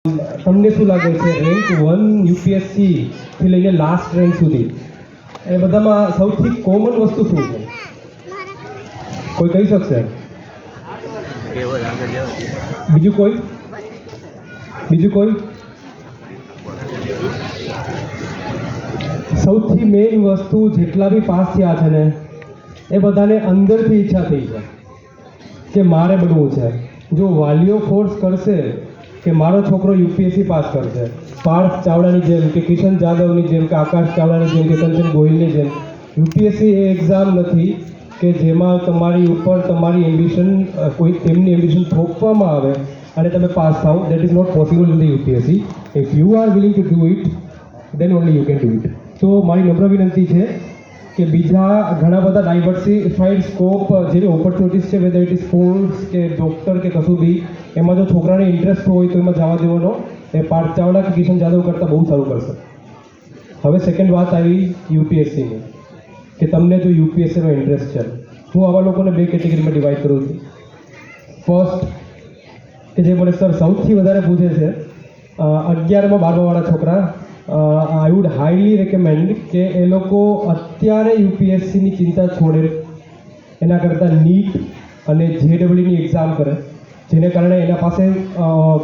તમને શું લાગે છે રેન્ક 1 યુપીએસસી થી લઈને લાસ્ટ રેન્ક સુધી એ બધામાં સૌથી કોમન વસ્તુ શું છે? કોઈ કહી શકશે? બીજું કોઈ સૌથી મેઇન વસ્તુ જેટલા બી પાસ થયા છે ને એ બધાને અંદરથી ઈચ્છા થઈ છે કે મારે બનવું છે. જો વાલીઓ ફોર્સ કરશે કે મારો છોકરો યુપીએસસી પાસ કરશે, પાર્થ ચાવડાની જેમ કે કિશન જાદવની જેમ કે આકાશ ચાવડાની જેમ કે કંચન ગોહિલની જેમ, યુપીએસસી એ એક્ઝામ નથી કે જેમાં તમારી ઉપર તમારી એમ્બિશન કોઈ તેમની એમ્બિશન થોપવામાં આવે અને તમે પાસ થાઓ. That is not possible in the UPSC. If you are willing to do it then only you can do it. તો મારી નમ્ર વિનંતી છે કે બીજા ઘણા બધા ડાયવર્સિફાઈડ સ્કોપ જેવી ઓપોર્ચ્યુનિટીઝ છે, વેધર ઇટ ઇઝ સ્પોર્ટ્સ કે ડૉક્ટર કે કશું બી, એમાં જો છોકરાને ઇન્ટરેસ્ટ હોય તો એમાં જવા દેવાનો. એ પાર્થ ચાવડા કે કિશન જાદવ કરતાં બહુ સારું કરશે. હવે સેકન્ડ વાત આવી યુપીએસસીની કે તમને જો યુપીએસસીનો ઇન્ટરેસ્ટ છે, હું આવા લોકોને બે કેટેગરીમાં ડિવાઈડ કરું છું. ફર્સ્ટ કે જે મને સર સૌથી વધારે પૂછે છે 11માં 12માવાળા છોકરા, આઈ વુડ હાઈલી રેકમેન્ડ કે એ લોકો અત્યારે યુપીએસસીની ચિંતા છોડે, એના કરતાં નીટ અને જેડબલઈની એક્ઝામ કરે, જેને કારણે એના પાસે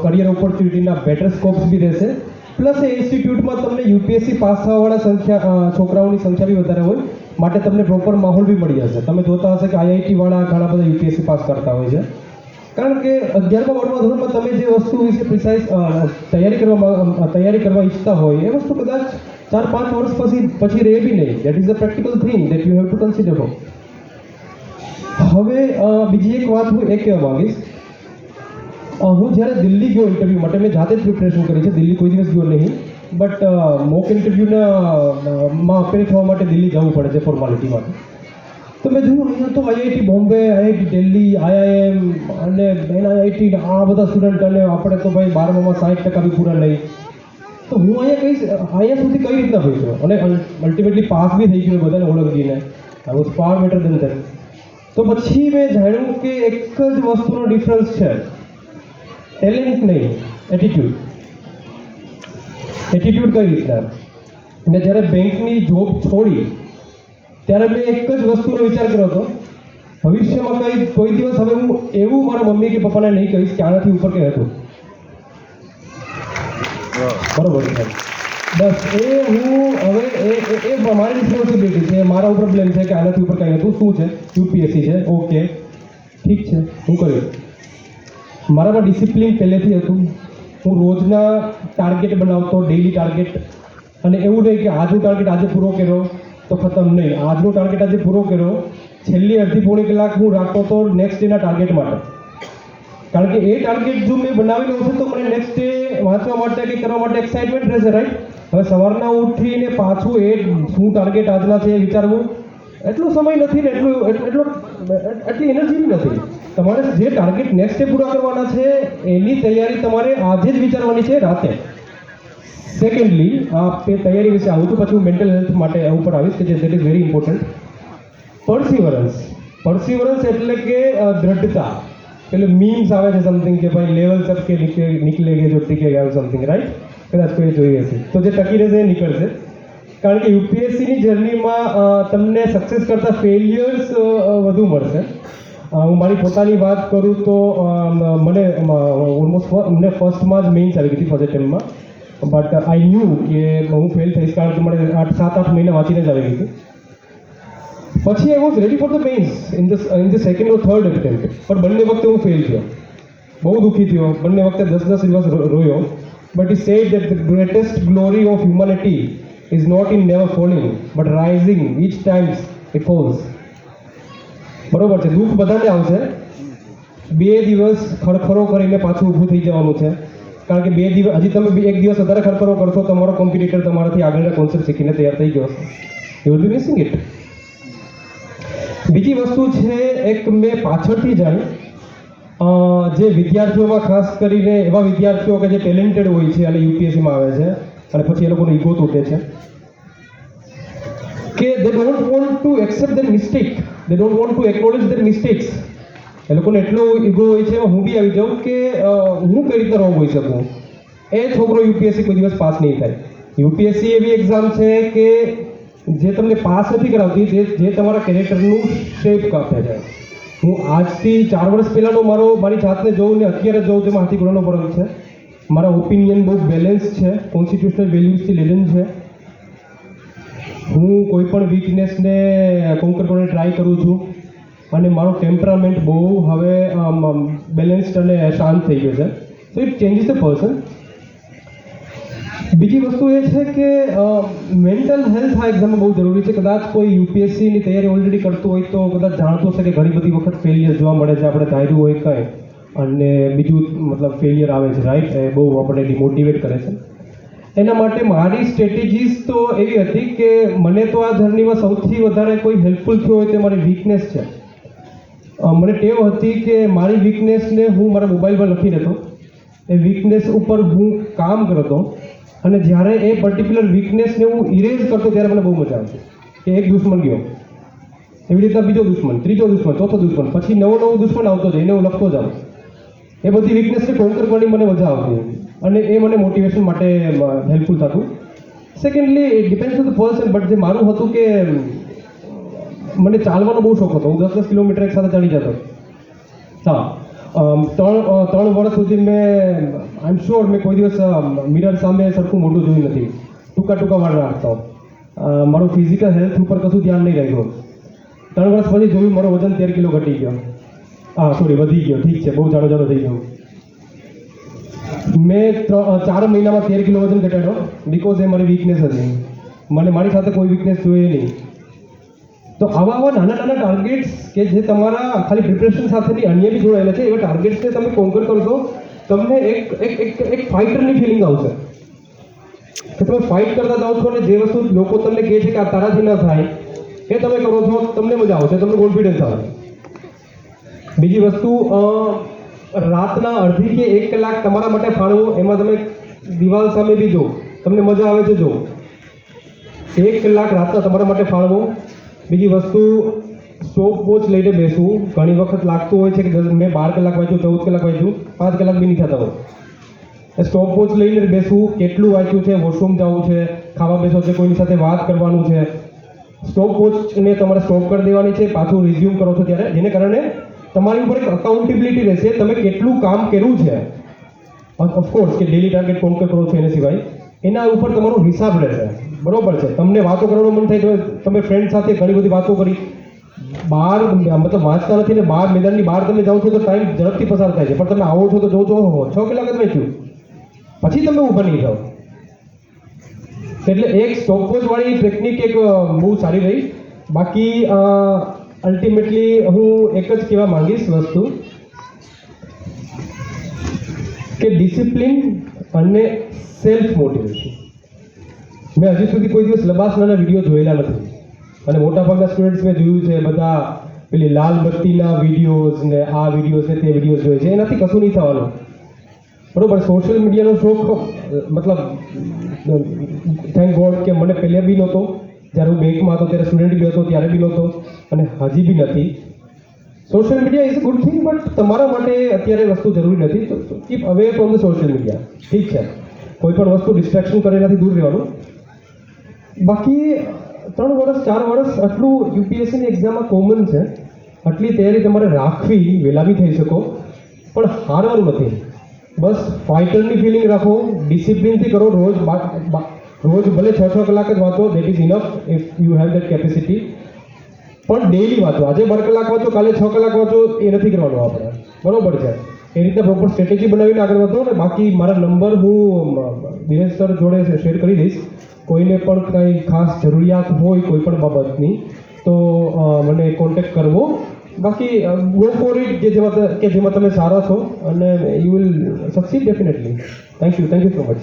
કરિયર ઓપોર્ચ્યુનિટીના બેટર સ્કોપ્સ બી રહેશે. પ્લસ એ ઇન્સ્ટિટ્યૂટમાં તમને યુપીએસસી પાસ થવાવાળા છોકરાઓની સંખ્યા બી વધારે હોય, માટે તમને પ્રોપર માહોલ બી મળી જશે. તમે જોતા હશે કે આઈઆઈટીવાળા ઘણા બધા યુપીએસસી પાસ કરતા હોય છે, કારણ કે 11મા 12મા ધોરણમાં તમે જે વસ્તુ વિશે પ્રિસાઇઝ તૈયારી કરવા ઈચ્છતા હોય એ વસ્તુ કદાચ 4-5 વર્ષ પછી રહે બી નહીં. That is a practical thing that you have to consider. હવે બીજી એક વાત હું એ કહેવા માંગીશ, હું જ્યારે દિલ્હી ગયો ઇન્ટરવ્યૂ માટે, મેં જાતે જ પ્રિપરેશન કરી છે, દિલ્હી કોઈ દિવસ ગયો નહીં, બટ મોક ઇન્ટરવ્યૂમાં અપેર થવા માટે દિલ્હી જવું પડે છે ફોર્માલિટી માટે. તો મેં જોયું અહીંયા તો IIT Bombay, IIT Delhi, IIM અને એનઆઈઆઈટી આ બધા સ્ટુડન્ટ, અને આપણે તો ભાઈ 12માં 60% બી પૂરા નહીં. તો હું અહીંયા કહીશ અહીંયા સુધી કઈ રીતના પહોંચ્યો અને અલ્ટિમેટલી પાસ બી થઈ ગયો બધાને ઓળખીને. I was far better than that. તો પછી મેં જાણ્યું કે એક જ વસ્તુનો ડિફરન્સ છે, ટેલેન્ટ નહીં, એટીટ્યૂડ. એટીટ્યૂડ કઈ રીતના? મેં જ્યારે બેંકની જોબ છોડી ત્યારે મેં એક જ વસ્તુનો વિચાર કર્યો હતો, ભવિષ્યમાં કોઈ દિવસ હવે હું એવું મારા મમ્મી કે પપ્પાને નહીં કહીશ કે આનાથી ઉપર કંઈ હતું. બરોબર છે, બસ એ હું હવે એ મારી રિસ્પોન્સિબિલિટી છે, મારા ઉપર બ્લેમ છે કે આનાથી ઉપર કંઈ હતું. શું છે? યુપીએસસી છે, ઓકે ઠીક છે, હું કર્યું. મારામાં ડિસિપ્લિન પહેલેથી હતું. હું રોજના ટાર્ગેટ બનાવતો, ડેઇલી ટાર્ગેટ, અને એવું નહીં કે આજનો ટાર્ગેટ આજે પૂરો કર્યો તો ખતમ નહીં. આજનો ટાર્ગેટ આજે પૂરો કર્યો, છેલ્લી અડધી-પોણી કલાક હું રાખતો હતો નેક્સ્ટ ડેના ટાર્ગેટ માટે, કારણ કે એ ટાર્ગેટ જો મેં બનાવી લઉં છું તો મને નેક્સ્ટ ડે વાંચવા માટે કે કરવા માટે એક્સાઇટમેન્ટ રહેશે, રાઈટ? હવે સવારના ઉઠીને પાછું એ શું ટાર્ગેટ આજના છે એ વિચારવું, એટલો સમય નથી ને એટલી એનર્જી બી નથી. તમારે જે ટાર્ગેટ નેક્સ્ટ ડે પૂરા કરવાના છે એની તૈયારી તમારે આજે જ વિચારવાની છે, રાતે. સેકન્ડલી, આ તૈયારી વિશે આવું છું, પછી હું મેન્ટલ હેલ્થ માટે ઉપર આવીશ કે જે that is very important. Perseverance એટલે કે દ્રઢતા. પેલું મીમ્સ આવે છે સમથિંગ કે ભાઈ લેવલ સબ કે નીકળે કે જો ટીકે ગયા સમથિંગ, રાઈટ? કદાચ કોઈ જોઈએ હશે તો જે ટકી રહેશે એ નીકળશે. કારણ કે યુપીએસસીની જર્નીમાં તમને સક્સેસ કરતાં ફેલિયર્સ વધુ મળશે. હું મારી પોતાની વાત કરું તો મને ફર્સ્ટમાં જ મેઇન્સ આવી ગઈ હતી, ફર્સ્ટ એટેમ્પમાં, બટ આઈ ન્યૂ કે હું ફેલ થઈશ, કારણ કે મને 7-8 મહિના વાંચીને જ આવી ગઈ હતી. પછી I was ready for the mains in the second or third attempt, પણ બંને વખતે હું ફેલ થયો, બહુ દુઃખી થયો, બંને વખતે 10 દિવસ રોયો. But he said that the greatest glory of humanity is not in never falling but rising each time it falls. બરોબર છે, દુઃખ બધાને આવશે, 2 દિવસ ખરખરો કરીને પાછું ઊભું થઈ જવાનું છે, કારણ કે 2 દિવસ હજી તમે 1 દિવસ વધારે ખરખરો કરશો, તમારો કોમ્પિટિટર તમારાથી આગળના કોન્સેપ્ટ શીખીને તૈયાર થઈ ગયો હશે. You will be missing it. બીજી વસ્તુ છે, એક મેં પાછળથી જાણી, જે વિદ્યાર્થીઓમાં ખાસ કરીને એવા વિદ્યાર્થીઓ કે જે ટેલેન્ટેડ હોય છે અને યુપીએસસીમાં આવે છે અને પછી એ લોકોનો ઈગો તૂટે છે કે they don't want to accept their mistake, they don't want to acknowledge their mistakes. એ લોકોને એટલો ઈગો હોય છે, હું બી આવી જાઉં કે હું કઈ રીતે રોંગ હોઈ શકું. એ છોકરો યુપીએસસી કોઈ દિવસ પાસ નહીં થાય. યુપીએસસી એવી એક્ઝામ છે કે જે તમને પાસ નથી કરાવતી, જે તમારા કેરેક્ટરનું શેપ કાપે છે. હું આજથી 4 વર્ષ પહેલાંનો મારી જાતને જોઉં ને અત્યારે જોઉં તેમાં હાથી ઘોડાનો ફરક છે. મારા ઓપિનિયન બહુ બેલેન્સ છે, કોન્સ્ટિટ્યુશનલ વેલ્યુઝથી લેડન છે. હું કોઈ પણ વીકનેસને કોન્કર કરવાની ટ્રાય કરું છું અને મારો ટેમ્પરામેન્ટ બહુ હવે બેલેન્સ્ડ અને શાંત થઈ ગયો છે. So it changes the person. બીજી વસ્તુ એ છે કે મેન્ટલ હેલ્થ આ એક્ઝામમાં બહુ જરૂરી છે. કદાચ કોઈ યુપીએસસીની તૈયારી ઓલરેડી કરતું હોય તો કદાચ જાણતો હશે કે ઘણી બધી વખત ફેલિયર જોવા મળે છે. આપણે ધાર્યું હોય કંઈ અને બીજું મતલબ ફેલિયર આવે છે, રાઈટ? એ બહુ આપણે ડિમોટિવેટ કરે છે. એના માટે મારી સ્ટ્રેટેજીસ તો એવી હતી કે મને તો આ જર્નીમાં સૌથી વધારે કોઈ હેલ્પફુલ થયો હોય તે મારી વીકનેસ છે. મને ટેવ હતી કે મારી વીકનેસને હું મારા મોબાઈલમાં લખી લેતો, એ વીકનેસ ઉપર હું કામ કરતો અને જ્યારે એ પર્ટિક્યુલર વીકનેસને હું ઇરેઝ કરતો ત્યારે મને બહુ મજા આવતી કે એક દુશ્મન ગયો, એવી રીતના બીજો દુશ્મન, ત્રીજો દુશ્મન, ચોથો દુશ્મન, પછી નવો દુશ્મન આવતો જાય, એને હું લખતો જાઉં. એ બધી વીકનેસને કોન્કર કરવાની મને મજા આવતી અને એ મને મોટિવેશન માટે હેલ્પફુલ થતું. Secondly it depends on the person. But જે મારું હતું કે મને ચાલવાનો બહુ શોખ હતો. હું 10-10 કિલોમીટર એક સાથે ચાલી જતો. હા, 3 વર્ષ સુધી મેં આઈ એમ શ્યોર મેં કોઈ દિવસ મિરર સામે સરખું મોઢું જોયું નથી. ટૂંકા વાળ રાખતો. મારું ફિઝિકલ હેલ્થ ઉપર કશું ધ્યાન નહીં રાખ્યું. 3 વર્ષ પછી જોયું મારો વજન 13 કિલો ઘટી ગયો. વધી ગયો. ઠીક છે, બહુ જાડો થઈ ગયો. મેં 4 મહિનામાં 13 કિલો વજન ઘટાડ્યો બિકોઝ એ મારી વીકનેસ હતી. મને મારી સાથે કોઈ વીકનેસ જોઈએ નહીં. તો આવા નાના ટાર્ગેટ્સ કે જે તમારા ખાલી પ્રિપરેશન સાથેની અન્ય બી જોડાયેલા છે, એવા ટાર્ગેટ્સને તમે કોન્કર કરશો, તમને એક ફાઇટરની ફિલિંગ આવશે કે તમે ફાઇટ કરતા જાઓ છો અને જે વસ્તુ લોકો તમને કહે છે કે આ તારાથી ન થાય એ તમે કરો છો, તમને મજા આવશે, તમને કોન્ફિડન્સ આવે. બીજી વસ્તુ, રાતના અડધી કે 1 કલાક તમારા માટે ફાળવો. એમાં તમે દિવાલ સામે બી જો, તમને મજા આવે છે જો. 1 કલાક રાતના તમારા માટે ફાળવો. બીજી વસ્તુ, સ્ટોપ વોચ લઈને બેસવું. ઘણી વખત લાગતું હોય છે કે મેં 12 કલાક વાંચ્યું, 14 કલાક વાંચ્યું, 5 કલાક બી નહીં થતા હોય. સ્ટોપ વોચ લઈને બેસવું, કેટલું વાંચ્યું છે, વોશરૂમ જવું છે, ખાવા બેસો છે, કોઈની સાથે વાત કરવાનું છે. સ્ટોપ વોચને તમારે સ્ટોપ કરી દેવાની છે, પાછું રિઝ્યુમ કરો છો ત્યારે, જેને કારણે તમારી ઉપર એક અકાઉન્ટેબિલિટી રહેશે, તમે કેટલું કામ કર્યું છે. ઓફકોર્સ કે ડેલી ટાર્ગેટ કોન્કર કરો છો એને સિવાય એના ઉપર તમારો હિસાબ રહેશે. બરોબર છે? તમને વાતો કરવાનું મન થાય તો તમે ફ્રેન્ડ સાથે ઘણી બધી વાતો કરી, બહાર મતલબ વાંચતા નથી ને બહાર મેદાનની બહાર તમે જાઓ છો તો ટાઈમ ઝડપથી પસાર થાય છે. પણ તમે આવો છો તો જો 6 કલાક જ વાંચ્યું, પછી તમે ઊભા નહીં થાવ. એટલે એક સ્ટોપવોચ વાળી ટેકનિક એક બહુ સારી રહી. બાકી અલ્ટિમેટલી હું એક જ કહેવા માંગીશ વસ્તુ કે ડિસિપ્લિન અને સેલ્ફ મોટિવેશન. મેં હજી સુધી કોઈ દિવસ લબાસનાના વિડીયો જોયેલા નથી અને મોટાભાગના સ્ટુડન્ટ્સ મેં જોયું છે બધા પેલી લાલ બત્તીના વિડીયોઝ ને આ વિડીયોઝ ને તે વિડીયોઝ જોઈએ છે. એનાથી કશું નહીં થવાનું. બરોબર? સોશિયલ મીડિયાનો શોખ મતલબ થેન્ક ગોડ કે મને પહેલે બી નહોતો. જ્યારે હું બેંકમાં હતો ત્યારે સ્ટુડન્ટ બી હતો ત્યારે બી નહોતો અને હજી બી નથી. Social media is a good thing, but તમારા માટે અત્યારે વસ્તુ જરૂરી નથી. તો keep away from the social media. ઠીક છે, કોઈ પણ વસ્તુ ડિસ્ટ્રેક્શન કરે એનાથી દૂર રહેવાનું. બાકી 3 વર્ષ 4 વર્ષ આટલું યુપીએસસીની એક્ઝામમાં કોમન છે. આટલી તૈયારી તમારે રાખવી, વહેલા બી થઈ શકો, પણ હારવાનું નથી. બસ ફાઇટરની ફિલિંગ રાખો, ડિસિપ્લિનથી કરો. રોજ ભલે 6 કલાક જ વાંચો, that is enough if you have that capacity. પણ ડેઈલી વાંચો. આજે 12 કલાક વાંચો, કાલે 6 કલાક વાંચો, એ નથી કરવાનું આપણે. બરોબર છે? એ રીતે પ્રોપર સ્ટ્રેટેજી બનાવીને આગળ વધો. ને બાકી મારા નંબર હું દિનેશ સર જોડે શેર કરી દઈશ. કોઈને પણ કંઈ ખાસ જરૂરિયાત હોય કોઈ પણ બાબતની તો મને કોન્ટેક્ટ કરવો. બાકી ગો ફોર ઇટ, જેમાં તમે સારા છો અને you will succeed definitely. Thank you so much.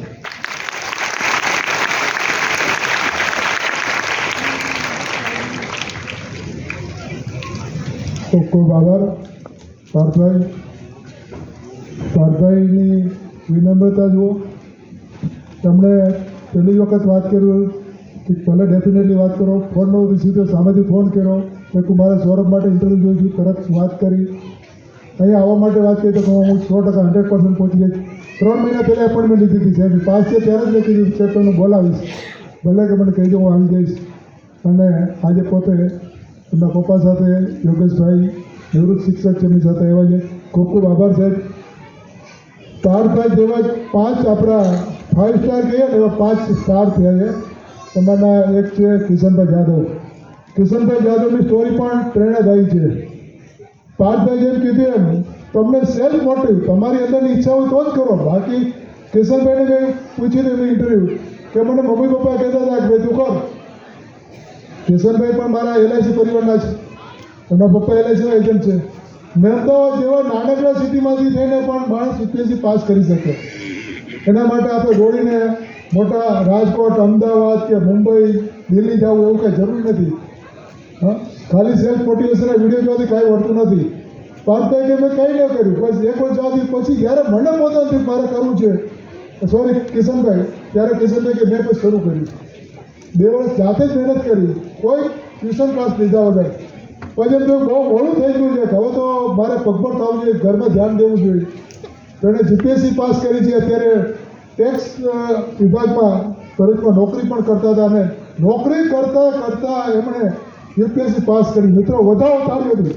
ખૂબ ખૂબ આભાર પાર્થભાઈની વિનમ્રતા જુઓ. તેમણે પહેલી વખત વાત કર્યું કે ભલે ડેફિનેટલી વાત કરો. ફોનનો રિસીવ તો સામેથી ફોન કર્યો કે મારે સૌરભ માટે ઇન્ટરવ્યૂ જોઈશું, તરત વાત કરી. અહીંયા આવવા માટે વાત કરી તો હું 100% 100% પહોંચી જઈશ. 3 મહિના પહેલાં એપોઇન્ટમેન્ટ લીધી હતી સાહેબ. પાસ છે ત્યારે જ મેં કીધું સાહેબ તમને બોલાવીશ, ભલે કે મને કહેજો, હું આવી જઈશ. અને આજે પોતે એમના પપ્પા સાથે યોગેશભાઈ નિવૃત્ત શિક્ષક છે, એમની સાથે આવ્યા છે. ખૂબ ખૂબ આભાર સાહેબ. પાર્થભાઈ જેવા જ 5 આપણા 5 સ્ટાર કહીએ ને એવા 5 સ્ટાર થયા છે. એમાંના એક છે કિશનભાઈ જાદવ. કિશનભાઈ જાદવની સ્ટોરી પણ પ્રેરણાદાયી છે. પાર્થભાઈ જેમ કીધું એમ તમને સેલ્ફ મોટિવ, તમારી અંદરની ઈચ્છા હોય તો જ કરો. બાકી કિશનભાઈને મેં પૂછ્યું એમનું ઇન્ટરવ્યૂ કે મને મમ્મી પપ્પા કહેતા હતા કે ભાઈ તું કર. કિશનભાઈ પણ મારા LIC પરિવારના છે. એમના પપ્પા LICના એજન્ટ છે. મેં અમદાવાદ જેવા નાનકડા સિટીમાંથી થઈને પણ માણસ UPSC પાસ કરી શકે. એના માટે આપણે દોડીને મોટા રાજકોટ, અમદાવાદ કે મુંબઈ, દિલ્હી જવું એવું કંઈ જરૂરી નથી. હા, ખાલી સેલ્ફ મોટિવેશનના વિડીયો જોવાથી કાંઈ વળતું નથી. પાર્થભાઈ કે મેં કંઈ ન કર્યું, બસ એક વર્ષ જવાથી પછી જ્યારે મને પોતાથી મારે કરવું છે, સોરી કિશનભાઈ, ત્યારે કિશનભાઈ કે મેં પછી શરૂ કર્યું. 2 વર્ષ જાતે જ મહેનત કરી, કોઈ ટ્યુશન ક્લાસ લીધા વગર. પછી એમ તો બહુ મોડું થઈ ગયું છે, હવે તો મારે પગભર થવું જોઈએ, ઘરમાં ધ્યાન દેવું જોઈએ. તો એણે GPSC પાસ કરી છે. અત્યારે ટેક્સ વિભાગમાં ભરૂચમાં નોકરી પણ કરતા હતા, અને નોકરી કરતાં કરતાં એમણે UPSC પાસ કરી. મિત્રો વધાવો તાળીઓથી.